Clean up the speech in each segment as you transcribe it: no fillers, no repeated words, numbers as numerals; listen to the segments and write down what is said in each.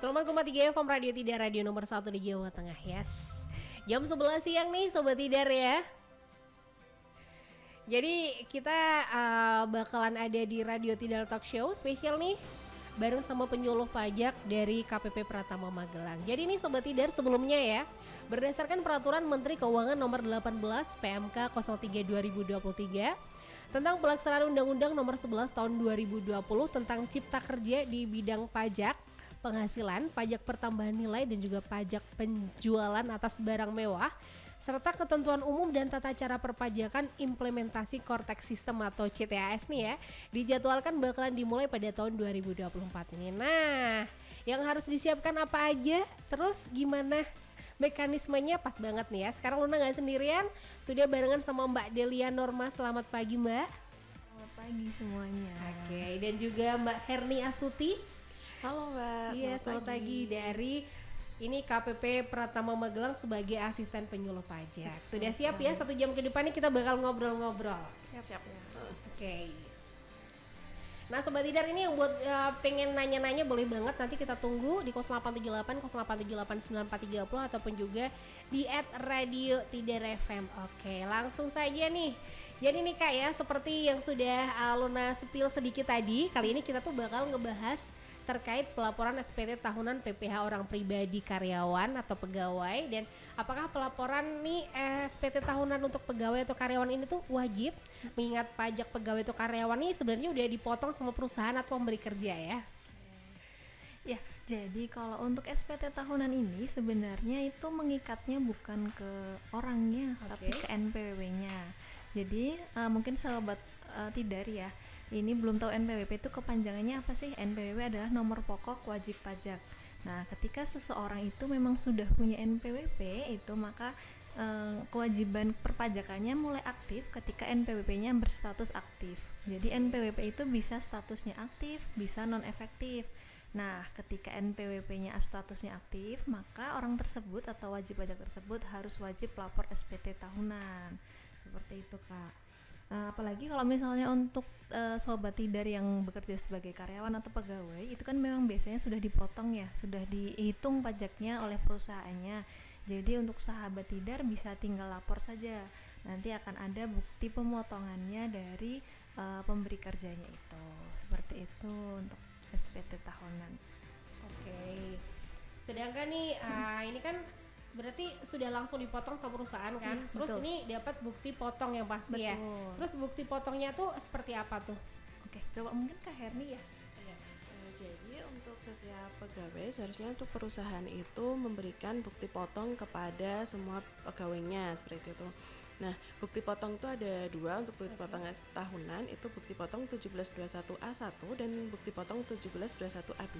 105,3 FM Radio Tidar, radio nomor 1 di Jawa Tengah. Yes, jam 11 siang nih Sobat Tidar ya. Jadi kita bakalan ada di Radio Tidar Talk Show spesial nih, bareng sama penyuluh pajak dari KPP Pratama Magelang. Jadi nih Sobat Tidar, sebelumnya ya, berdasarkan Peraturan Menteri Keuangan Nomor 18 PMK 03 2023 tentang pelaksanaan Undang-Undang Nomor 11 Tahun 2020 tentang Cipta Kerja di bidang pajak, penghasilan, pajak pertambahan nilai dan juga pajak penjualan atas barang mewah, serta ketentuan umum dan tata cara perpajakan implementasi Core Tax System atau CTAS nih ya, dijadwalkan bakalan dimulai pada tahun 2024 ini. Nah, yang harus disiapkan apa aja? Terus gimana mekanismenya? Pas banget nih ya. Sekarang Luna gak sendirian, sudah barengan sama Mbak Delia Norma. Selamat pagi Mbak. Selamat pagi semuanya. Oke, dan juga Mbak Herni Astuti. Halo Mbak. Iya, selamat pagi dari ini KPP Pratama Magelang sebagai asisten penyuluh pajak. Sudah siap ya? 1 jam ke depan nih kita bakal ngobrol-ngobrol. Siap. Oke. Nah Sobat Tidar, ini yang buat pengen nanya-nanya boleh banget, nanti kita tunggu di 0878 0878 9430 ataupun juga di @radio_tidar_fm. Oke, langsung saja nih. Jadi nih Kak ya, seperti yang sudah Luna spill sedikit tadi, kali ini kita tuh bakal ngebahas terkait pelaporan SPT tahunan PPh orang pribadi karyawan atau pegawai, dan apakah pelaporan nih SPT tahunan untuk pegawai atau karyawan ini tuh wajib, mengingat pajak pegawai atau karyawan ini sebenarnya udah dipotong sama perusahaan atau pemberi kerja ya. Ya, jadi kalau untuk SPT tahunan ini sebenarnya itu mengikatnya bukan ke orangnya, tapi ke NPWP-nya. Jadi mungkin Sobat Tidar ya, ini belum tahu NPWP itu kepanjangannya apa sih? NPWP adalah nomor pokok wajib pajak. Nah, ketika seseorang itu memang sudah punya NPWP itu, maka kewajiban perpajakannya mulai aktif ketika NPWP-nya berstatus aktif. Jadi NPWP itu bisa statusnya aktif, bisa non-efektif. Nah, ketika NPWP-nya statusnya aktif, maka orang tersebut atau wajib pajak tersebut harus wajib lapor SPT tahunan. Seperti itu Kak. Apalagi kalau misalnya untuk Sobat Tidar yang bekerja sebagai karyawan atau pegawai, itu kan memang biasanya sudah dipotong ya, sudah dihitung pajaknya oleh perusahaannya. Jadi untuk sahabat Tidar bisa tinggal lapor saja, nanti akan ada bukti pemotongannya dari pemberi kerjanya itu. Seperti itu untuk SPT tahunan. Oke. Sedangkan nih ini kan berarti sudah langsung dipotong sama perusahaan kan? Terus betul. ini dapat bukti potong yang pasti ya. Terus bukti potongnya tuh seperti apa tuh? Oke, coba mungkin Kak Herni ya. Jadi untuk setiap pegawai seharusnya untuk perusahaan itu memberikan bukti potong kepada semua pegawainya seperti itu. Nah, bukti potong itu ada dua. Untuk bukti potong tahunan itu bukti potong 1721A1 dan bukti potong 1721A2.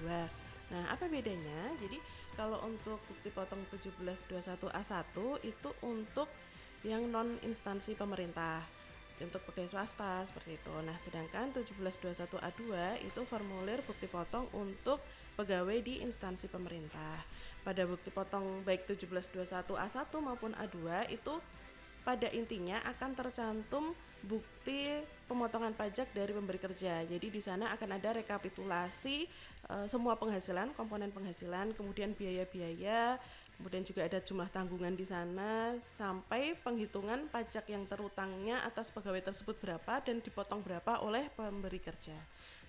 Nah, apa bedanya? Jadi kalau untuk bukti potong 1721A1 itu untuk yang non instansi pemerintah, untuk pegawai swasta seperti itu. Nah, sedangkan 1721A2 itu formulir bukti potong untuk pegawai di instansi pemerintah. Pada bukti potong baik 1721A1 maupun A2 itu pada intinya akan tercantum bukti pemotongan pajak dari pemberi kerja. Jadi di sana akan ada rekapitulasi semua penghasilan, komponen penghasilan, kemudian biaya-biaya, kemudian juga ada jumlah tanggungan di sana, sampai penghitungan pajak yang terutangnya atas pegawai tersebut berapa dan dipotong berapa oleh pemberi kerja.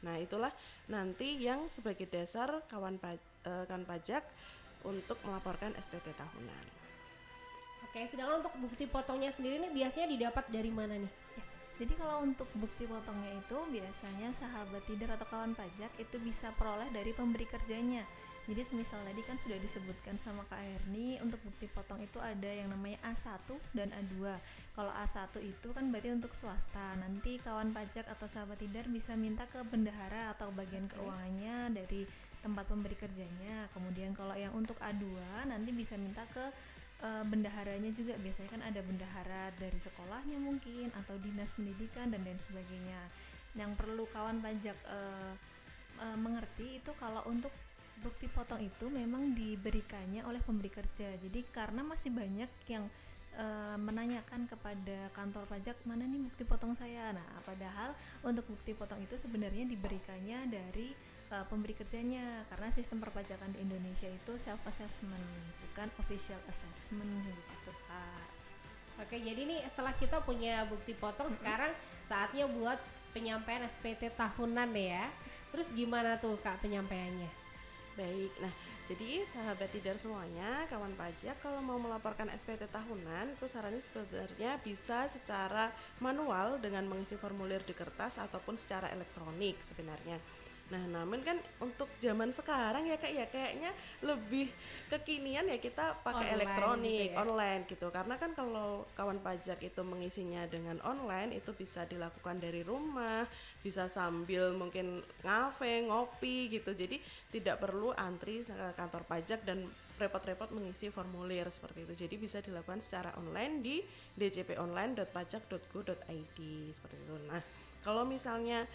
Nah, itulah nanti yang sebagai dasar kawan pajak untuk melaporkan SPT tahunan. Oke, sedangkan untuk bukti potongnya sendiri nih biasanya didapat dari mana nih? Ya, jadi kalau untuk bukti potongnya itu biasanya sahabat Tidar atau kawan pajak itu bisa peroleh dari pemberi kerjanya. Jadi semisal tadi kan sudah disebutkan sama Kak Erni, untuk bukti potong itu ada yang namanya A1 dan A2. Kalau A1 itu kan berarti untuk swasta. Nanti kawan pajak atau sahabat Tidar bisa minta ke bendahara atau bagian keuangannya dari tempat pemberi kerjanya. Kemudian kalau yang untuk A2 nanti bisa minta ke bendaharanya juga. Biasanya kan ada bendahara dari sekolahnya mungkin atau dinas pendidikan dan lain sebagainya. Yang perlu kawan pajak mengerti itu kalau untuk bukti potong itu memang diberikannya oleh pemberi kerja. Jadi karena masih banyak yang menanyakan kepada kantor pajak, mana nih bukti potong saya. Nah, padahal untuk bukti potong itu sebenarnya diberikannya dari pemberi kerjanya, karena sistem perpajakan di Indonesia itu self assessment bukan official assessment gitu Kak. Oke, jadi nih setelah kita punya bukti potong, sekarang saatnya buat penyampaian SPT tahunan ya. Terus gimana tuh Kak penyampaiannya? Baik, nah jadi sahabat Tidar semuanya, kawan pajak kalau mau melaporkan SPT tahunan itu sarannya sebenarnya bisa secara manual dengan mengisi formulir di kertas ataupun secara elektronik sebenarnya. Nah, namun kan untuk zaman sekarang ya kayaknya lebih kekinian ya kita pakai Online elektronik, gitu ya. online gitu. Karena kan kalau kawan pajak itu mengisinya dengan online itu bisa dilakukan dari rumah, bisa sambil mungkin ngafe, ngopi gitu. Jadi tidak perlu antri ke kantor pajak dan repot-repot mengisi formulir seperti itu. Jadi bisa dilakukan secara online di djponline.pajak.go.id seperti itu. Nah, kalau misalnya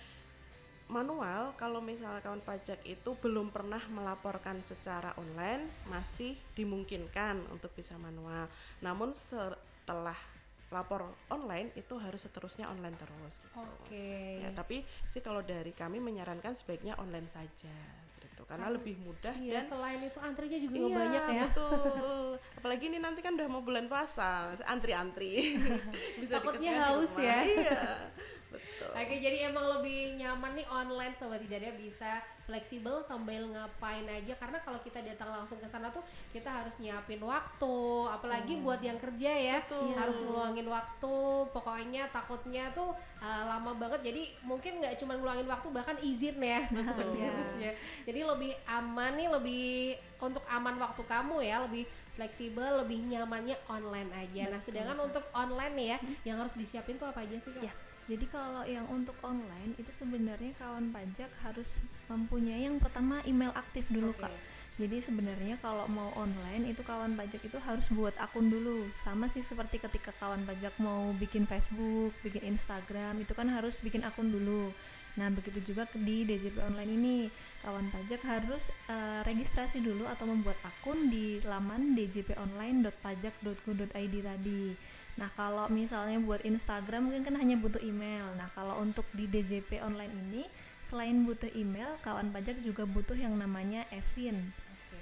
manual, kalau misalnya kawan pajak itu belum pernah melaporkan secara online, masih dimungkinkan untuk bisa manual. Namun setelah lapor online itu harus seterusnya online terus gitu. Oke. Ya, tapi sih kalau dari kami menyarankan sebaiknya online saja gitu, karena lebih mudah Iya, dan selain itu antrinya juga iya, banyak ya. betul. Apalagi ini nanti kan udah mau bulan puasa, antri-antri. Bisa Takutnya dikasih di haus rumah. ya. Iya, betul. Oke, jadi emang lebih nyaman nih online Sobat Tidar, bisa fleksibel sambil ngapain aja, karena kalau kita datang langsung ke sana tuh kita harus nyiapin waktu, apalagi buat yang kerja ya. Betul. Harus ngeluangin waktu, pokoknya takutnya tuh lama banget, jadi mungkin nggak cuma ngeluangin waktu, bahkan izin ya. Harusnya. Jadi lebih aman nih, lebih untuk aman waktu kamu ya, lebih fleksibel, lebih nyamannya online aja. Nah, sedangkan untuk online nih ya, yang harus disiapin tuh apa aja sih Kak? Ya, jadi kalau yang untuk online itu sebenarnya kawan pajak harus mempunyai yang pertama email aktif dulu Oke. Kak. Jadi sebenarnya kalau mau online itu kawan pajak itu harus buat akun dulu. Sama sih seperti ketika kawan pajak mau bikin Facebook, bikin Instagram, itu kan harus bikin akun dulu. Nah, begitu juga di DJP online ini, kawan pajak harus registrasi dulu atau membuat akun di laman djponline.pajak.go.id tadi. Nah, kalau misalnya buat Instagram mungkin kan hanya butuh email. Nah, kalau untuk di DJP online ini selain butuh email, kawan pajak juga butuh yang namanya EVIN.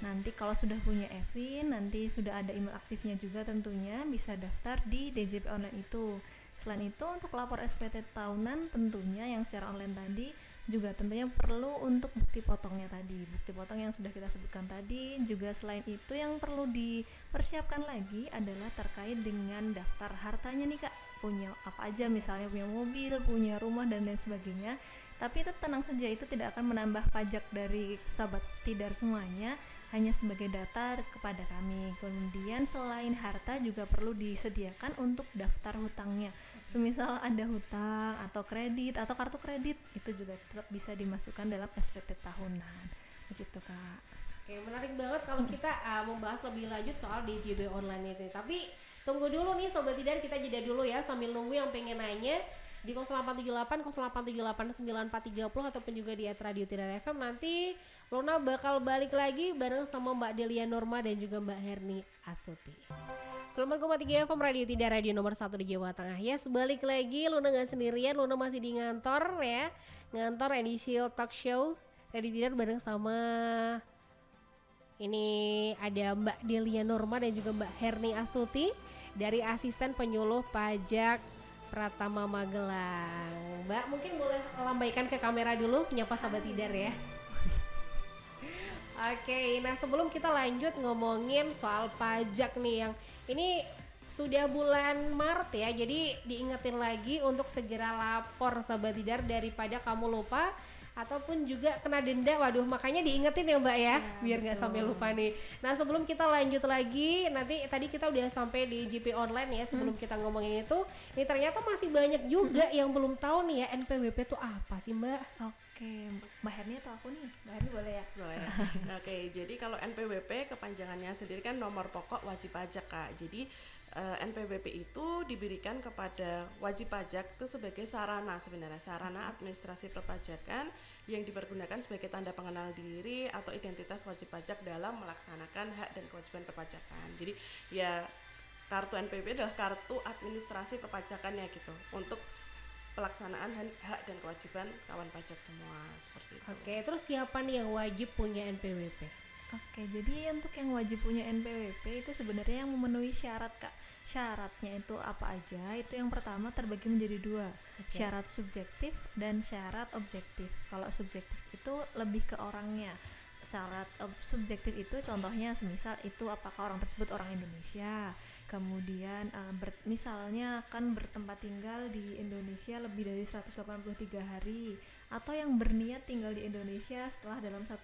Nanti kalau sudah punya EVIN, nanti sudah ada email aktifnya juga, tentunya bisa daftar di DJP online itu. Selain itu, untuk lapor SPT tahunan tentunya yang secara online tadi juga tentunya perlu untuk bukti potongnya tadi. Bukti potong yang sudah kita sebutkan tadi. Juga selain itu yang perlu dipersiapkan lagi adalah terkait dengan daftar hartanya nih Kak. Punya apa aja, misalnya punya mobil, punya rumah dan lain sebagainya. Tapi itu tenang saja, itu tidak akan menambah pajak dari Sobat Tidar semuanya, hanya sebagai data kepada kami. Kemudian selain harta juga perlu disediakan untuk daftar hutangnya. Semisal ada hutang atau kredit atau kartu kredit, itu juga tetap bisa dimasukkan dalam SPT tahunan. Begitu Kak. Oke, menarik banget kalau kita membahas lebih lanjut soal DJB online itu. Tapi tunggu dulu nih Sobat Tidar, kita jeda dulu ya sambil nunggu yang pengen nanya di 0878 0878 9430 ataupun juga di @radio Tidar FM. Nanti Luna bakal balik lagi bareng sama Mbak Delia Norma dan juga Mbak Herni Astuti. Selamat 3 FM Radio Tidar, radio nomor 1 di Jawa Tengah. Yes, balik lagi, Luna gak sendirian, Luna masih di ngantor ya. Ngantor edisi talk show Radio Tidar bareng sama ini ada Mbak Delia Norma dan juga Mbak Herni Astuti dari asisten penyuluh pajak Pratama Magelang. Mbak, mungkin boleh lambaikan ke kamera dulu, menyapa Sobat Tidar ya. Oke, nah sebelum kita lanjut ngomongin soal pajak nih, yang ini sudah bulan Maret ya, jadi diingetin lagi untuk segera lapor Sobat Tidar daripada kamu lupa ataupun juga kena denda. Waduh, makanya diingetin ya Mbak ya, biar nggak sampai lupa nih. Nah sebelum kita lanjut lagi, nanti tadi kita udah sampai di JP online ya. Sebelum kita ngomongin itu, ini ternyata masih banyak juga yang belum tahu nih ya, NPWP itu apa sih Mbak? Oke, Mbak Herni atau aku nih? Mbak Herni boleh ya? Boleh. Oke, jadi kalau NPWP kepanjangannya sendiri kan nomor pokok wajib pajak Kak. Jadi NPWP itu diberikan kepada wajib pajak itu sebagai sarana, sebenarnya sarana administrasi perpajakan yang dipergunakan sebagai tanda pengenal diri atau identitas wajib pajak dalam melaksanakan hak dan kewajiban perpajakan. Jadi ya kartu NPWP adalah kartu administrasi perpajakannya gitu, untuk pelaksanaan hak dan kewajiban kawan pajak semua seperti itu. Oke, terus siapa nih yang wajib punya NPWP? Oke, jadi untuk yang wajib punya NPWP itu sebenarnya yang memenuhi syarat, Kak. Syaratnya itu apa aja? Itu yang pertama terbagi menjadi dua, syarat subjektif dan syarat objektif. Kalau subjektif itu lebih ke orangnya. Syarat subjektif itu contohnya semisal itu apakah orang tersebut orang Indonesia, kemudian misalnya kan bertempat tinggal di Indonesia lebih dari 183 hari, atau yang berniat tinggal di Indonesia setelah dalam 1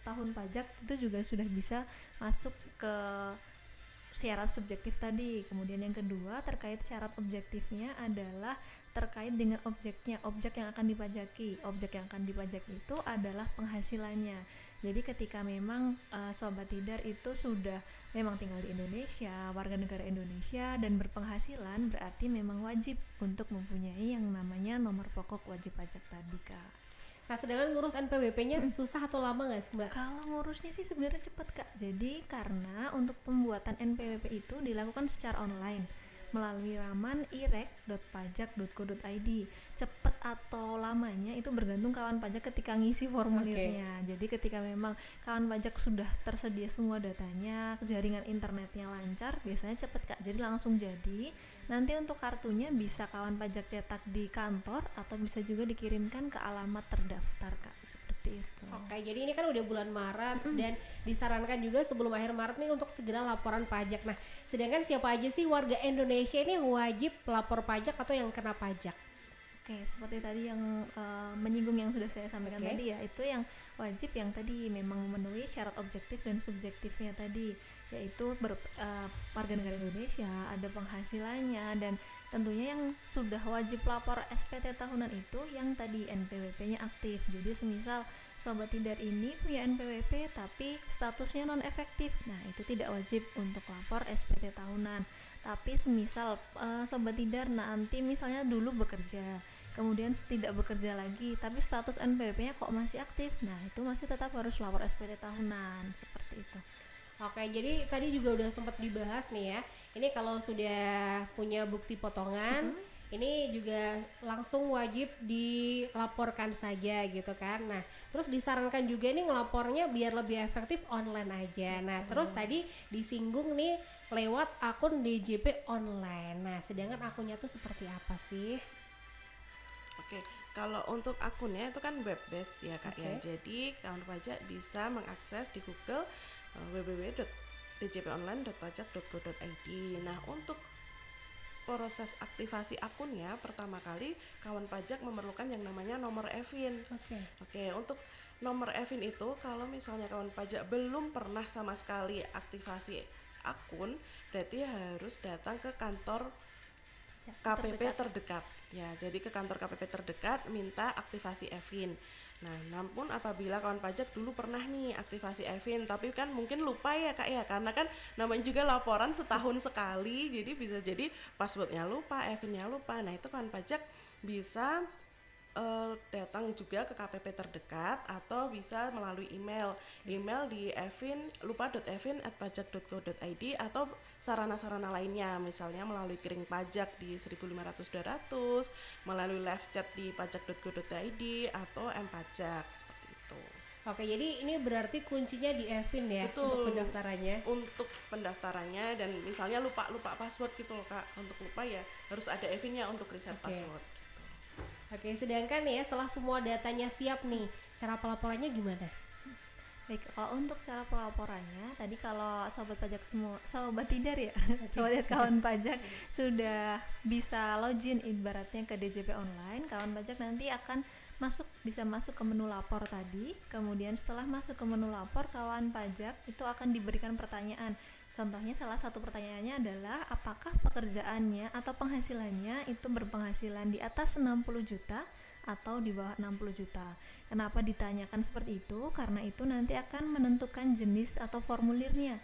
tahun pajak, itu juga sudah bisa masuk ke syarat subjektif tadi. Kemudian yang kedua terkait syarat objektifnya adalah terkait dengan objeknya, objek yang akan dipajaki. Objek yang akan dipajak itu adalah penghasilannya. Jadi ketika memang Sobat Tidar itu sudah memang tinggal di Indonesia, warga negara Indonesia dan berpenghasilan, berarti memang wajib untuk mempunyai yang namanya nomor pokok wajib pajak tadi, Kak. Nah, sedangkan ngurus NPWP-nya susah atau lama nggak sih, Mbak? Kalau ngurusnya sih sebenarnya cepat, Kak. Jadi karena untuk pembuatan NPWP itu dilakukan secara online melalui laman irek.pajak.go.id. Cepat atau lamanya itu bergantung kawan pajak ketika ngisi formulirnya. Jadi ketika memang kawan pajak sudah tersedia semua datanya, jaringan internetnya lancar, biasanya cepat, Kak. Jadi langsung jadi. Nanti untuk kartunya bisa kawan pajak cetak di kantor atau bisa juga dikirimkan ke alamat terdaftar, Kak. Seperti itu. Oke, jadi ini kan udah bulan Maret dan disarankan juga sebelum akhir Maret nih untuk segera laporan pajak. Nah, sedangkan siapa aja sih warga Indonesia ini yang wajib lapor pajak atau yang kena pajak? Oke, seperti tadi yang menyinggung yang sudah saya sampaikan tadi ya, itu yang wajib yang tadi memang memenuhi syarat objektif dan subjektifnya tadi, yaitu warga negara Indonesia, ada penghasilannya, dan tentunya yang sudah wajib lapor SPT tahunan itu yang tadi NPWP-nya aktif. Jadi semisal Sobat Tidar ini punya NPWP tapi statusnya non efektif, nah itu tidak wajib untuk lapor SPT tahunan. Tapi semisal Sobat Tidar nanti misalnya dulu bekerja, kemudian tidak bekerja lagi tapi status NPWP-nya kok masih aktif, nah itu masih tetap harus lapor SPT tahunan, seperti itu. Oke, jadi tadi juga udah sempat dibahas nih ya. Ini kalau sudah punya bukti potongan, ini juga langsung wajib dilaporkan saja gitu kan. Nah, terus disarankan juga nih ngelapornya biar lebih efektif online aja. Nah, terus tadi disinggung nih lewat akun DJP online. Nah, sedangkan akunnya tuh seperti apa sih? Oke, kalau untuk akunnya itu kan web based ya, Kak ya. Jadi kawan pajak bisa mengakses di Google www.djponline.pajak.go.id. Nah, untuk proses aktivasi akunnya pertama kali kawan pajak memerlukan yang namanya nomor EVIN. Oke, untuk nomor EVIN itu kalau misalnya kawan pajak belum pernah sama sekali aktivasi akun, berarti harus datang ke kantor KPP terdekat. Ya, jadi ke kantor KPP terdekat minta aktivasi EVIN. Nah, namun apabila kawan pajak dulu pernah nih aktivasi EVIN, tapi kan mungkin lupa ya, Kak ya, karena kan namanya juga laporan setahun sekali, jadi bisa jadi passwordnya lupa, EVIN-nya lupa. Nah, itu kawan pajak bisa datang juga ke KPP terdekat atau bisa melalui email di lupa.evin@pajak.go.id atau sarana-sarana lainnya, misalnya melalui kering pajak di 1.500-200, melalui live chat di pajak.go.id atau M-Pajak, seperti itu. Oke, jadi ini berarti kuncinya di EVIN ya. Betul, untuk pendaftarannya. Untuk pendaftarannya, dan misalnya lupa password gitu loh, Kak. Untuk lupa ya harus ada EVIN-nya untuk reset password. Oke, sedangkan ya setelah semua datanya siap nih, cara pelaporannya gimana? Baik, kalau untuk cara pelaporannya tadi kalau Sobat Pajak semua, Sobat Tidar ya, Sobat kawan pajak sudah bisa login ibaratnya ke DJP online, kawan pajak nanti akan bisa masuk ke menu lapor tadi. Kemudian setelah masuk ke menu lapor, kawan pajak itu akan diberikan pertanyaan. Contohnya salah satu pertanyaannya adalah apakah pekerjaannya atau penghasilannya itu berpenghasilan di atas 60 juta atau di bawah 60 juta. Kenapa ditanyakan seperti itu? Karena itu nanti akan menentukan jenis atau formulirnya.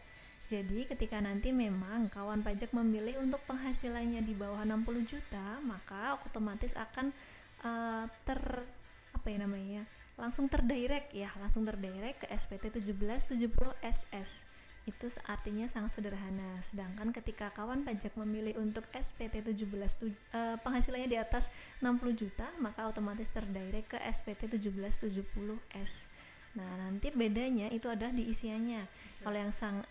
Jadi ketika nanti memang kawan pajak memilih untuk penghasilannya di bawah 60 juta, maka otomatis akan langsung terdirect ke SPT 1770 SS Itu artinya sangat sederhana. Sedangkan ketika kawan pajak memilih untuk SPT 17 penghasilannya di atas 60 juta, maka otomatis terdirect ke SPT 1770S. Nah, nanti bedanya itu ada di isiannya. Kalau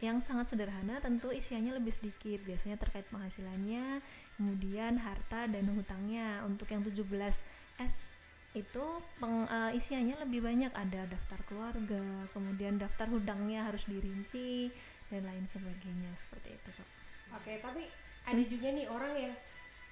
yang sangat sederhana tentu isiannya lebih sedikit, biasanya terkait penghasilannya, kemudian harta dan hutangnya. Untuk yang 17S itu isiannya lebih banyak, ada daftar keluarga, kemudian daftar hutangnya harus dirinci dan lain sebagainya, seperti itu kok. Oke, tapi ada juga nih orang yang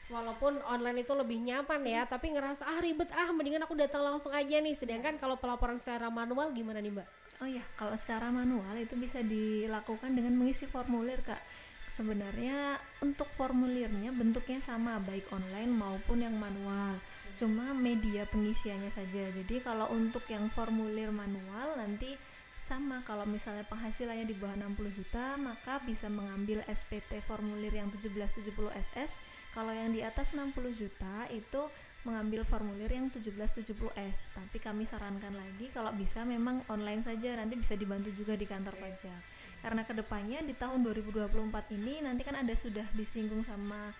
walaupun online itu lebih nyaman ya, tapi ngerasa ribet mendingan aku datang langsung aja nih. Sedangkan kalau pelaporan secara manual gimana nih Mbak? Oh iya, kalau secara manual itu bisa dilakukan dengan mengisi formulir Kak. Sebenarnya untuk formulirnya bentuknya sama, baik online maupun yang manual, cuma media pengisiannya saja. Jadi kalau untuk yang formulir manual nanti sama, kalau misalnya penghasilannya di bawah 60 juta maka bisa mengambil SPT formulir yang 1770SS. Kalau yang di atas 60 juta itu mengambil formulir yang 1770S. Tapi kami sarankan lagi kalau bisa memang online saja, nanti bisa dibantu juga di kantor pajak. Karena kedepannya di tahun 2024 ini nanti kan ada sudah disinggung sama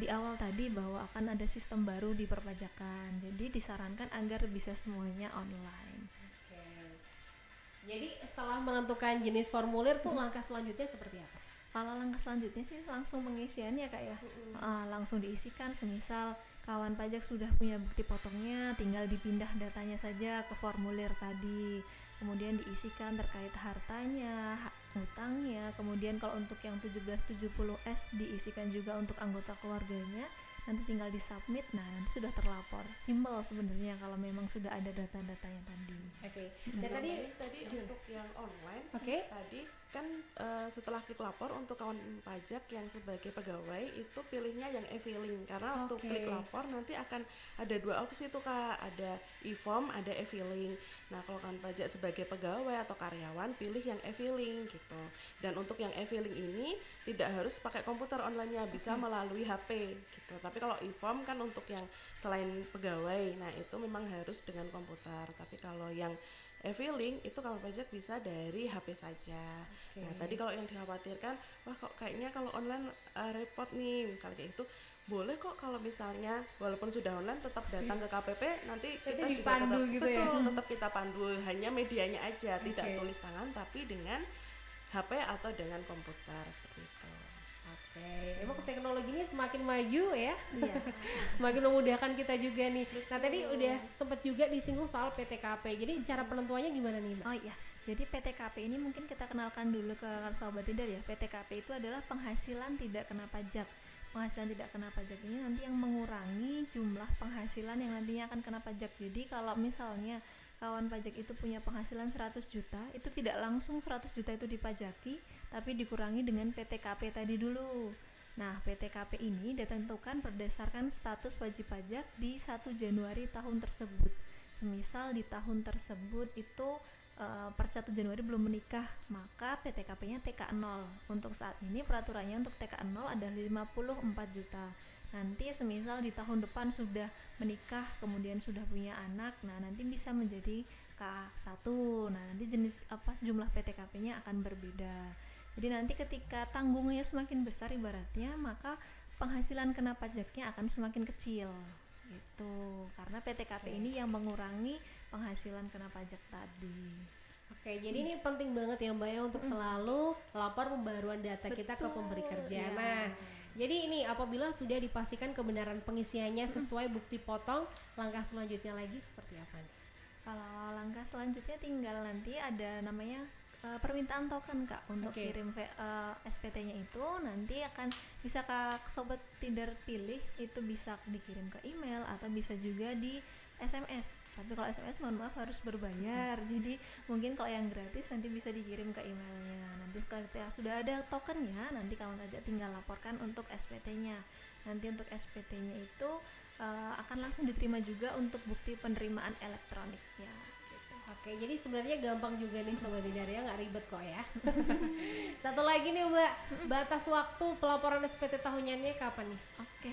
di awal tadi bahwa akan ada sistem baru di perpajakan. Jadi disarankan agar bisa semuanya online. Oke. Jadi setelah menentukan jenis formulir tuh langkah selanjutnya seperti apa? Kalau langkah selanjutnya sih langsung pengisiannya Kak ya. Langsung diisikan, semisal kawan pajak sudah punya bukti potongnya, tinggal dipindah datanya saja ke formulir tadi. Kemudian diisikan terkait hartanya, hutangnya. Kemudian kalau untuk yang 1770S diisikan juga untuk anggota keluarganya. Nanti tinggal disubmit, nah nanti sudah terlapor. Simpel sebenarnya kalau memang sudah ada data-datanya tadi. Oke. Dan tadi untuk yang online, Oke. tadi kan setelah klik lapor untuk kawan pajak yang sebagai pegawai itu pilihnya yang e-filing, karena untuk klik lapor nanti akan ada dua opsi tuh Kak, ada e-form, ada e-filing. Nah kalau kawan pajak sebagai pegawai atau karyawan pilih yang e-filing gitu. Dan untuk yang e-filing ini tidak harus pakai komputer online-nya, bisa melalui HP gitu. Tapi kalau e-form kan untuk yang selain pegawai, nah itu memang harus dengan komputer. Tapi kalau yang e-filing itu kawan pajak bisa dari HP saja. Nah tadi kalau yang dikhawatirkan, wah kok kayaknya kalau online repot nih, misalnya kayak itu, boleh kok kalau misalnya walaupun sudah online tetap datang ke KPP, nanti kita juga dipandu tetap, gitu betul, ya? tetap kita pandu, hanya medianya aja, tidak tulis tangan tapi dengan HP atau dengan komputer seperti itu. Oke, emang teknologinya semakin maju ya, Iya. semakin memudahkan kita juga nih. Nah tadi udah sempet juga disinggung soal PTKP, jadi cara penentuannya gimana nih Mbak? Oh iya, jadi PTKP ini mungkin kita kenalkan dulu ke Sobat Tidar ya. PTKP itu adalah penghasilan tidak kena pajak. Penghasilan tidak kena pajak ini nanti yang mengurangi jumlah penghasilan yang nantinya akan kena pajak. Jadi kalau misalnya kawan pajak itu punya penghasilan 100 juta, itu tidak langsung 100 juta itu dipajaki, tapi dikurangi dengan PTKP tadi dulu. Nah, PTKP ini ditentukan berdasarkan status wajib pajak di 1 Januari tahun tersebut. Semisal di tahun tersebut itu per 1 Januari belum menikah, maka PTKP-nya TK0. Untuk saat ini peraturannya untuk TK0 adalah 54 juta. Nanti semisal di tahun depan sudah menikah, kemudian sudah punya anak, nah nanti bisa menjadi K1. Nah, nanti jenis jumlah PTKP-nya akan berbeda. Jadi nanti ketika tanggungnya semakin besar ibaratnya, maka penghasilan kena pajaknya akan semakin kecil. Gitu. Karena PTKP ini yang mengurangi penghasilan kena pajak tadi. Oke, jadi ini penting banget ya Mbak ya untuk selalu lapor pembaruan data kita ke pemberi kerja. Ya. Nah, jadi ini apabila sudah dipastikan kebenaran pengisiannya sesuai bukti potong, langkah selanjutnya lagi seperti apa nih? Kalau langkah selanjutnya tinggal nanti ada namanya permintaan token Kak untuk kirim SPT-nya itu nanti akan bisa Kak Sobat Tidar pilih, itu bisa dikirim ke email atau bisa juga di SMS. Tapi kalau SMS mohon maaf harus berbayar. Jadi mungkin kalau yang gratis nanti bisa dikirim ke emailnya. Nanti ketika sudah ada tokennya, nanti kawan pajak tinggal laporkan untuk SPT-nya. Nanti untuk SPT-nya itu akan langsung diterima juga untuk bukti penerimaan elektronik ya. Oke, jadi sebenarnya gampang juga nih Sobat Tidar ya, nggak ribet kok ya. Satu lagi nih Mbak, batas waktu pelaporan SPT tahunannya kapan nih? Oke.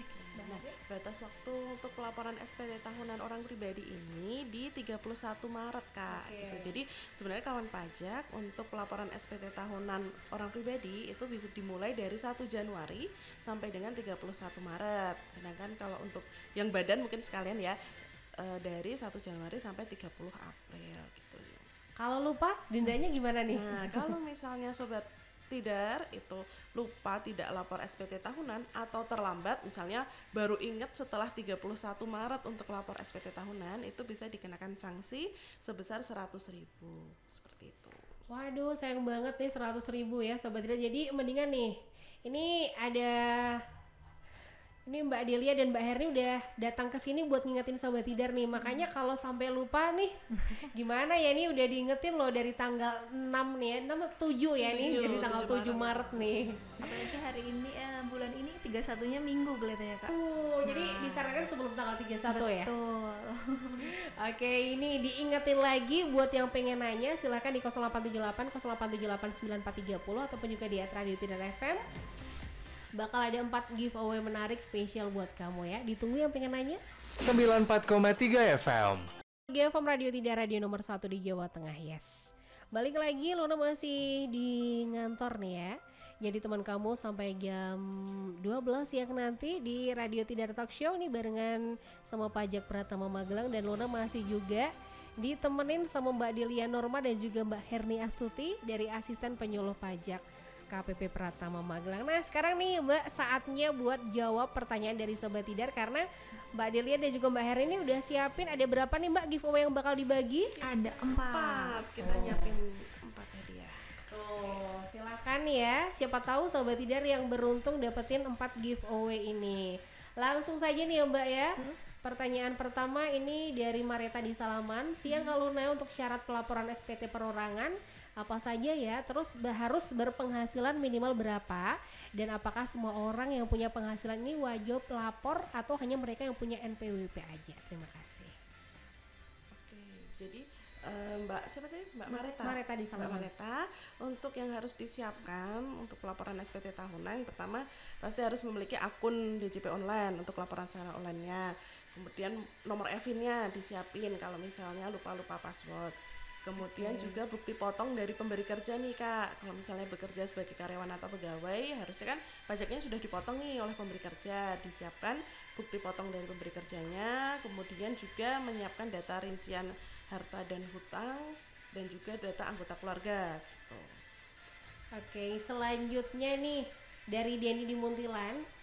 Nah, batas waktu untuk pelaporan SPT tahunan orang pribadi ini di 31 Maret, Kak. Gitu. Jadi sebenarnya kawan pajak untuk pelaporan SPT tahunan orang pribadi itu bisa dimulai dari 1 Januari sampai dengan 31 Maret. Sedangkan kalau untuk yang badan mungkin sekalian ya dari 1 Januari sampai 30 April gitu. Kalau lupa dendanya gimana nih? Nah, kalau misalnya sobat Tidar itu lupa tidak lapor SPT tahunan atau terlambat misalnya baru ingat setelah 31 Maret untuk lapor SPT tahunan, itu bisa dikenakan sanksi sebesar 100.000 seperti itu. Waduh, sayang banget nih 100.000 ya Sobat Tidar. Jadi mendingan nih, ini Mbak Delia dan Mbak Herni udah datang ke sini buat ngingetin Sobat Tidar nih. Makanya kalau sampai lupa nih, gimana ya, nih udah diingetin loh dari tanggal 6 nih ya, 7 ya nih, dari tanggal 7 Maret nih. Apalagi hari ini bulan ini 31-nya Minggu kelihatannya, Kak. Tuh, jadi disarankan sebelum tanggal 31 ya. Betul. Oke, ini diingetin lagi buat yang pengen nanya, silakan di 0878 0878 9430 ataupun juga di Radio Tidar FM. Bakal ada 4 giveaway menarik spesial buat kamu ya. Ditunggu yang pengen nanya. 94,3 FM. 3 FM Radio Tidar, radio nomor 1 di Jawa Tengah, yes. Balik lagi, Luna masih di ngantor nih ya. Jadi teman kamu sampai jam 12 siang nanti di Radio Tidar Talk Show nih barengan sama Pajak Pratama Magelang. Dan Luna masih juga ditemenin sama Mbak Delia Norma dan juga Mbak Herni Astuti dari Asisten Penyuluh Pajak KPP Pratama Magelang. Nah sekarang nih Mbak, saatnya buat jawab pertanyaan dari Sobat Tidar, karena Mbak Delia dan juga Mbak Herni ini udah siapin ada berapa nih Mbak giveaway yang bakal dibagi? Ada 4. Kita nyiapin 4 hadiah. Tuh, silakan ya. Siapa tahu Sobat Tidar yang beruntung dapetin 4 giveaway ini. Langsung saja nih ya Mbak ya. Pertanyaan pertama ini dari Mareta di Salaman. Siang Kak Luna, untuk syarat pelaporan SPT perorangan apa saja ya? Terus harus berpenghasilan minimal berapa? Dan apakah semua orang yang punya penghasilan ini wajib lapor atau hanya mereka yang punya NPWP aja? Terima kasih. Oke, jadi Mbak siapa tadi? Mbak Mareta. Mareta di Salaman. Mbak Mareta, untuk yang harus disiapkan untuk laporan SPT tahunan, pertama pasti harus memiliki akun DJP online untuk laporan secara online-nya. Kemudian nomor EVIN-nya disiapin kalau misalnya lupa password. Kemudian juga bukti potong dari pemberi kerja nih Kak. Kalau misalnya bekerja sebagai karyawan atau pegawai, harusnya kan pajaknya sudah dipotong nih oleh pemberi kerja. Disiapkan bukti potong dari pemberi kerjanya. Kemudian juga menyiapkan data rincian harta dan hutang dan juga data anggota keluarga gitu. Oke, selanjutnya nih dari Denny di Muntilan.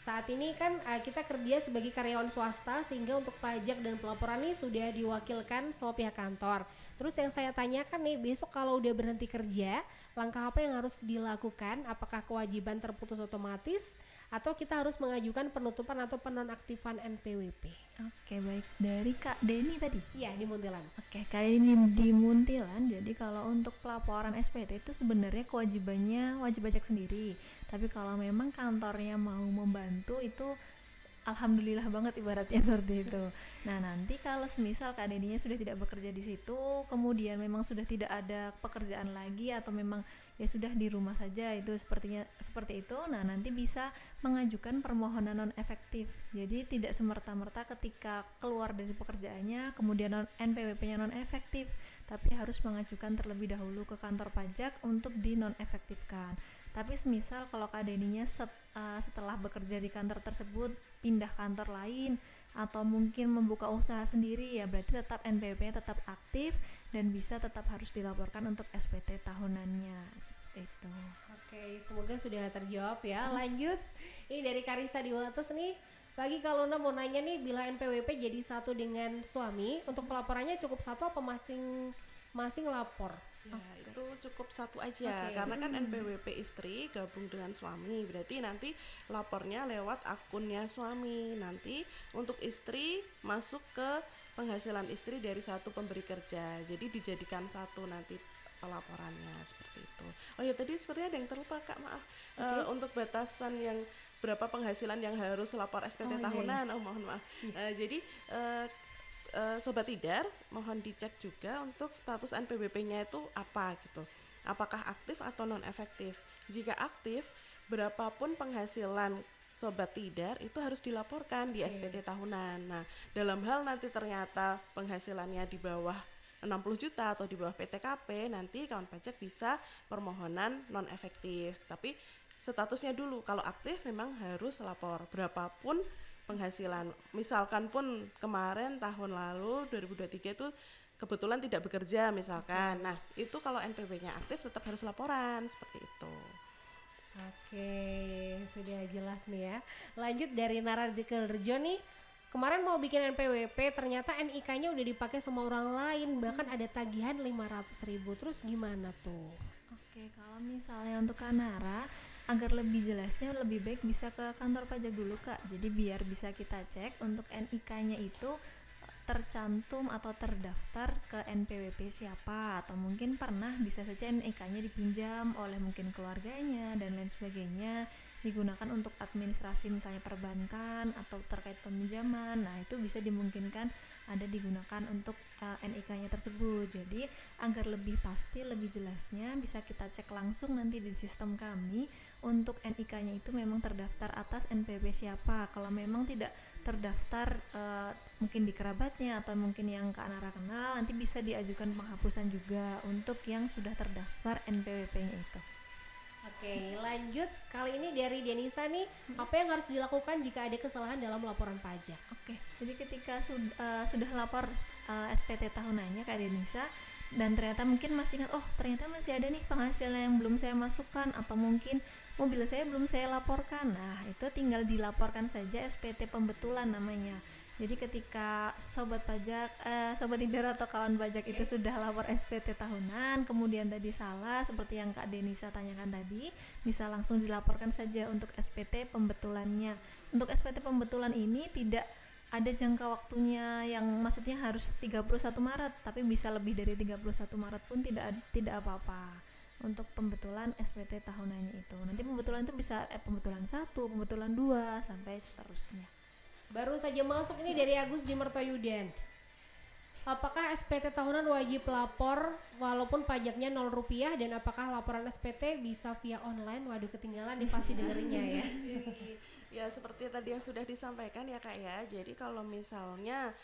Saat ini kan kita kerja sebagai karyawan swasta, sehingga untuk pajak dan pelaporan nih sudah diwakilkan sama pihak kantor. Terus yang saya tanyakan nih, besok kalau udah berhenti kerja, langkah apa yang harus dilakukan? Apakah kewajiban terputus otomatis atau kita harus mengajukan penutupan atau penonaktifan NPWP? Oke, baik. Dari Kak Denny tadi? Iya, di Muntilan. Oke, Kak Denny di Muntilan. Jadi kalau untuk pelaporan SPT itu sebenarnya kewajibannya wajib pajak sendiri. Tapi kalau memang kantornya mau membantu itu alhamdulillah banget ibaratnya seperti itu. Nah, nanti kalau semisal Kak Denny-nya sudah tidak bekerja di situ, kemudian memang sudah tidak ada pekerjaan lagi atau memang ya sudah di rumah saja, itu seperti itu. Nah, nanti bisa mengajukan permohonan non efektif. Jadi tidak semerta-merta ketika keluar dari pekerjaannya kemudian NPWP-nya non efektif, tapi harus mengajukan terlebih dahulu ke kantor pajak untuk di non efektifkan. Tapi semisal kalau Kak Denny-nya setelah bekerja di kantor tersebut pindah kantor lain atau mungkin membuka usaha sendiri, ya berarti tetap NPWP-nya tetap aktif dan bisa tetap harus dilaporkan untuk SPT tahunannya seperti itu. Oke, semoga sudah terjawab ya. Lanjut, ini dari Karisa di Wates nih. Lagi kalau Luna mau nanya nih, bila NPWP jadi satu dengan suami, untuk pelaporannya cukup satu apa masing lapor? Ya, itu cukup satu aja. Karena kan NPWP istri gabung dengan suami, berarti nanti lapornya lewat akunnya suami. Nanti untuk istri masuk ke penghasilan istri dari satu pemberi kerja, jadi dijadikan satu nanti pelaporannya seperti itu. Oh ya, tadi sepertinya ada yang terlupa Kak, maaf. Untuk batasan yang berapa penghasilan yang harus lapor SPT tahunan, mohon maaf. Jadi Sobat Tidar, mohon dicek juga untuk status NPWP-nya itu apa gitu. Apakah aktif atau non efektif? Jika aktif, berapapun penghasilan sobat tidar itu harus dilaporkan di SPT tahunan. Nah, dalam hal nanti ternyata penghasilannya di bawah 60 juta atau di bawah PTKP, nanti kawan pajak bisa permohonan non efektif. Tapi statusnya dulu, kalau aktif memang harus lapor berapapun penghasilan. Misalkan pun kemarin tahun lalu 2023 itu kebetulan tidak bekerja misalkan. Nah, itu kalau NPWP-nya aktif tetap harus laporan seperti itu. Oke, sudah jelas nih ya. Lanjut dari Nararti Rejo nih. Kemarin mau bikin NPWP, ternyata NIK-nya udah dipakai sama orang lain, bahkan ada tagihan 500.000. Terus gimana tuh? Oke, kalau misalnya untuk Kanara, agar lebih jelasnya lebih baik bisa ke kantor pajak dulu Kak. Jadi biar bisa kita cek untuk NIK-nya itu tercantum atau terdaftar ke NPWP siapa, atau mungkin pernah bisa saja NIK-nya dipinjam oleh mungkin keluarganya dan lain sebagainya, digunakan untuk administrasi misalnya perbankan atau terkait peminjaman. Nah, itu bisa dimungkinkan ada digunakan untuk NIK-nya tersebut. Jadi agar lebih pasti, lebih jelasnya bisa kita cek langsung nanti di sistem kami untuk NIK-nya itu memang terdaftar atas NPWP siapa. Kalau memang tidak terdaftar mungkin di kerabatnya atau mungkin yang Kak Nara kenal, nanti bisa diajukan penghapusan juga untuk yang sudah terdaftar NPWP-nya itu. Oke, lanjut. Kali ini dari Denisa nih, apa yang harus dilakukan jika ada kesalahan dalam laporan pajak? Oke, jadi ketika sudah lapor SPT tahunannya Kak Denisa, dan ternyata mungkin masih ingat, oh ternyata masih ada nih penghasilan yang belum saya masukkan, atau mungkin mobil saya belum saya laporkan. Nah, itu tinggal dilaporkan saja SPT pembetulan namanya. Jadi ketika sobat pajak, sobat tidar atau kawan pajak itu sudah lapor SPT tahunan, kemudian tadi salah seperti yang Kak Denisa tanyakan tadi, bisa langsung dilaporkan saja untuk SPT pembetulannya. Untuk SPT pembetulan ini tidak ada jangka waktunya yang maksudnya harus 31 Maret, tapi bisa lebih dari 31 Maret pun tidak apa-apa. Untuk pembetulan SPT tahunannya itu. Nanti pembetulan itu bisa pembetulan 1, pembetulan 2 sampai seterusnya. Baru saja masuk ini dari Agus di Mertoyudan. Apakah SPT tahunan wajib lapor walaupun pajaknya Rp0 dan apakah laporan SPT bisa via online? Waduh, ketinggalan nih pasti dengerinnya ya. Ya seperti tadi yang sudah disampaikan ya Kak ya. Jadi kalau misalnya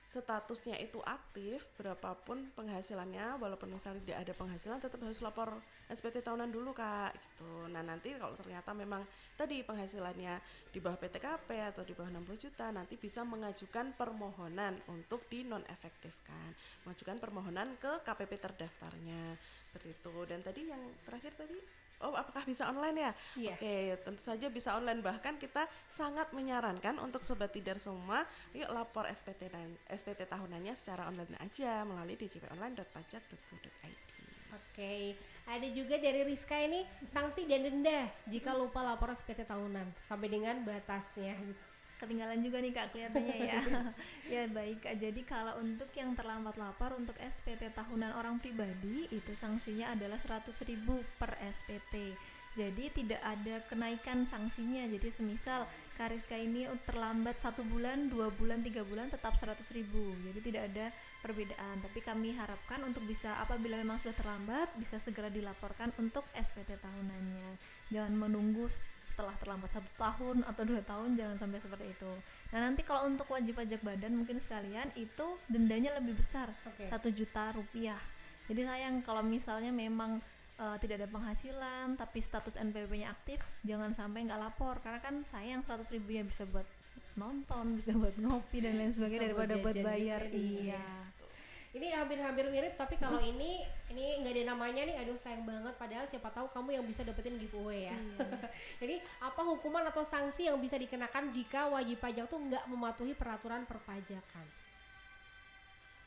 statusnya itu aktif, berapapun penghasilannya, walaupun misalnya tidak ada penghasilan, tetap harus lapor SPT tahunan dulu Kak gitu. Nah nanti kalau ternyata memang tadi penghasilannya di bawah PTKP atau di bawah 60 juta, nanti bisa mengajukan permohonan untuk di non efektifkan, mengajukan permohonan ke KPP terdaftarnya seperti itu. Dan tadi yang terakhir tadi, oh apakah bisa online ya? Iya. Oke, tentu saja bisa online. Bahkan kita sangat menyarankan untuk sobat tidar semua, yuk lapor SPT tahunannya secara online aja melalui djponline.pajak.go.id. Oke, ada juga dari Rizka ini, sanksi dan denda jika lupa lapor SPT tahunan sampai dengan batasnya. Ketinggalan juga nih Kak kelihatannya ya. Ya baik Kak, jadi kalau untuk yang terlambat lapor untuk SPT tahunan orang pribadi itu sanksinya adalah 100.000 per SPT. Jadi tidak ada kenaikan sanksinya. Jadi semisal Kak Rizka ini terlambat 1 bulan, 2 bulan, 3 bulan tetap 100.000. Jadi tidak ada perbedaan. Tapi kami harapkan untuk bisa apabila memang sudah terlambat bisa segera dilaporkan untuk SPT tahunannya. Jangan menunggu setelah terlambat 1 tahun atau 2 tahun, jangan sampai seperti itu. Nah nanti kalau untuk wajib pajak badan mungkin sekalian itu dendanya lebih besar, 1 juta rupiah. Jadi sayang kalau misalnya memang tidak ada penghasilan tapi status NPWP-nya aktif, jangan sampai nggak lapor karena kan sayang 100.000 ya bisa buat nonton, bisa buat ngopi dan lain sebagainya daripada buat bayar. Iya. Ini hampir-hampir mirip tapi kalau ini nggak ada namanya nih, aduh sayang banget, padahal siapa tahu kamu yang bisa dapetin giveaway ya. Jadi apa hukuman atau sanksi yang bisa dikenakan jika wajib pajak tuh nggak mematuhi peraturan perpajakan?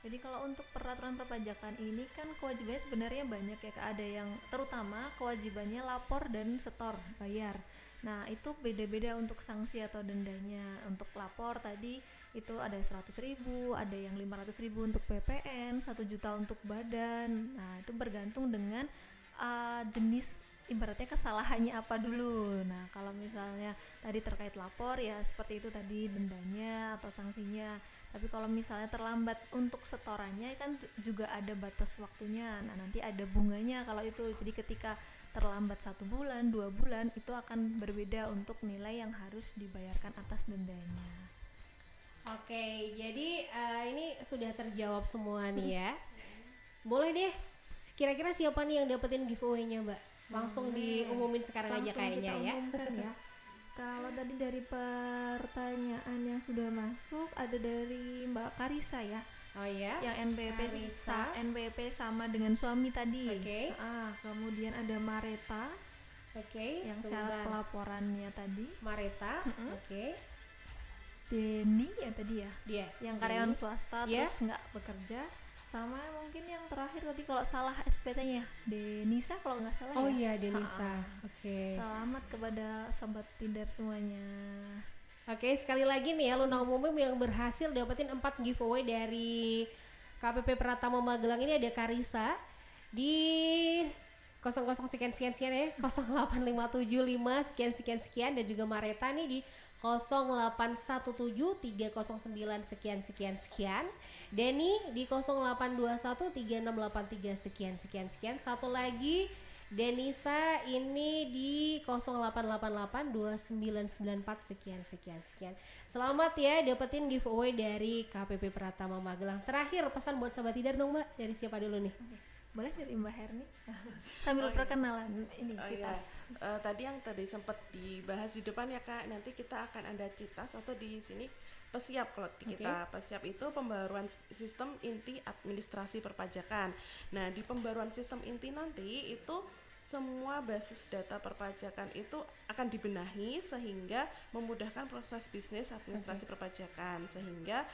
Jadi kalau untuk peraturan perpajakan ini kan kewajibannya sebenarnya banyak ya Kak. Ada yang terutama kewajibannya lapor dan setor bayar. Nah itu beda-beda untuk sanksi atau dendanya. Untuk lapor tadi itu ada 100.000, ada yang 500.000 untuk PPN, 1 juta untuk badan. Nah itu bergantung dengan jenis ibaratnya kesalahannya apa dulu. Nah kalau misalnya tadi terkait lapor ya seperti itu tadi dendanya atau sanksinya. Tapi kalau misalnya terlambat untuk setorannya kan juga ada batas waktunya. Nah nanti ada bunganya kalau itu. Jadi ketika terlambat 1 bulan, 2 bulan, itu akan berbeda untuk nilai yang harus dibayarkan atas dendanya. Oke, jadi ini sudah terjawab semua nih ya. Boleh deh, kira-kira siapa nih yang dapetin giveaway-nya Mbak? Langsung diumumin sekarang aja kayaknya ya. Umumkan ya. Kalau tadi dari pertanyaan yang sudah masuk ada dari Mbak Karisa ya. Oh ya. Yang Karisa. NPWP sama dengan suami tadi. Oke. Kemudian ada Mareta. Oke. Yang syarat pelaporannya tadi. Mareta. Oke. Denny ya tadi ya. Dia. Yang karyawan swasta terus nggak bekerja. Sama mungkin yang terakhir tadi kalau salah SPT-nya Denisa kalau nggak salah. Oh ya. iya Denisa. Oke. Selamat kepada sobat Tidar semuanya. Oke, sekali lagi nih ya Luna Umum yang berhasil dapetin 4 giveaway dari KPP Pratama Magelang ini ada Karisa di 00 sekian ya 08575 sekian dan juga Mareta nih di 0817309 sekian. Denny di 08213683 sekian. Satu lagi Denisa ini di 08882994 sekian. Selamat ya dapetin giveaway dari KPP Pratama Magelang. Terakhir pesan buat Sobat Tidar dong Mbak, dari siapa dulu nih? Boleh dari Mbak Herni sambil perkenalan ini Citas. Ya. Tadi yang sempat dibahas di depan ya Kak, nanti kita akan ada Citas atau di sini Pesiap. Kalau kita Pesiap itu pembaruan sistem inti administrasi perpajakan. Nah, di pembaruan sistem inti nanti itu semua basis data perpajakan itu akan dibenahi sehingga memudahkan proses bisnis administrasi perpajakan, sehingga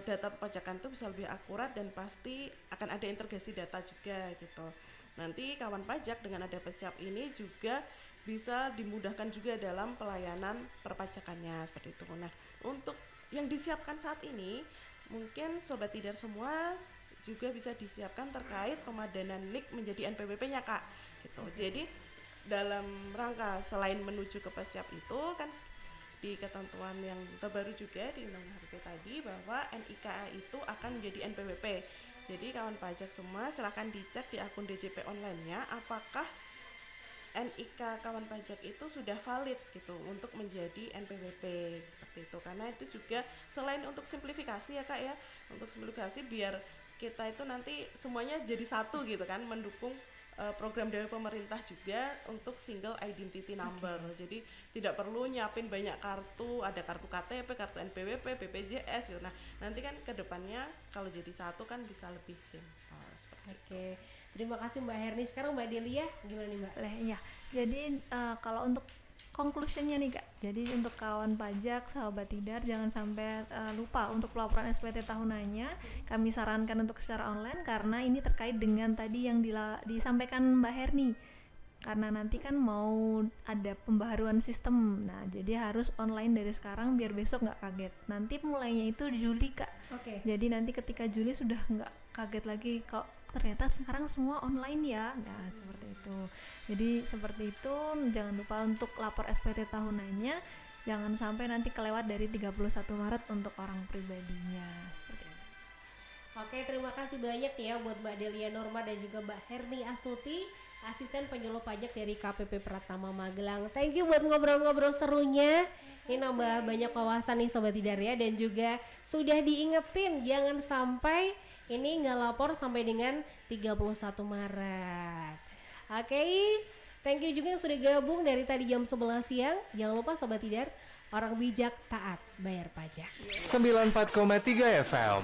data perpajakan itu bisa lebih akurat dan pasti akan ada integrasi data juga gitu. Nanti kawan pajak dengan ada Pesiap ini juga bisa dimudahkan juga dalam pelayanan perpajakannya seperti itu. Nah, untuk yang disiapkan saat ini mungkin Sobat Tidar semua juga bisa disiapkan terkait pemadanan NIK menjadi NPWP-nya Kak gitu. Jadi dalam rangka selain menuju ke Pesiap itu kan di ketentuan yang terbaru juga di Undang-Undang HPP tadi bahwa NIK itu akan menjadi NPWP. Jadi kawan pajak semua silahkan dicek di akun DJP online-nya apakah NIK kawan pajak itu sudah valid gitu untuk menjadi NPWP seperti itu. Karena itu juga selain untuk simplifikasi ya Kak ya, untuk simplifikasi biar kita itu nanti semuanya jadi satu gitu kan, mendukung program dari pemerintah juga untuk single identity number. Jadi tidak perlu nyiapin banyak kartu, ada kartu KTP, kartu NPWP, BPJS gitu. Nah, nanti kan ke depannya kalau jadi satu kan bisa lebih simpel seperti itu. Terima kasih Mbak Herni. Sekarang Mbak Delia gimana nih Mbak? Ya, jadi kalau untuk conclusionnya nih Kak, jadi untuk kawan pajak, sahabat Tidar jangan sampai lupa untuk pelaporan SPT tahunannya. Kami sarankan untuk secara online karena ini terkait dengan tadi yang disampaikan Mbak Herni. Karena nanti kan mau ada pembaharuan sistem, nah jadi harus online dari sekarang biar besok nggak kaget. Nanti mulainya itu di Juli Kak. Jadi nanti ketika Juli sudah nggak kaget lagi kalau ternyata sekarang semua online ya. Nah seperti itu. Jadi seperti itu, jangan lupa untuk lapor SPT tahunannya, jangan sampai nanti kelewat dari 31 Maret untuk orang pribadinya seperti itu. Terima kasih banyak ya buat Mbak Delia Norma dan juga Mbak Herni Astuti, asisten penyuluh pajak dari KPP Pratama Magelang. Thank you buat ngobrol-ngobrol serunya. Ini nambah banyak wawasan nih Sobat Tidar ya, dan juga sudah diingetin jangan sampai ini nggak lapor sampai dengan 31 Maret. Thank you juga yang sudah gabung dari tadi jam 11 siang. Jangan lupa Sobat Tidar, orang bijak taat bayar pajak. 94,3 FM.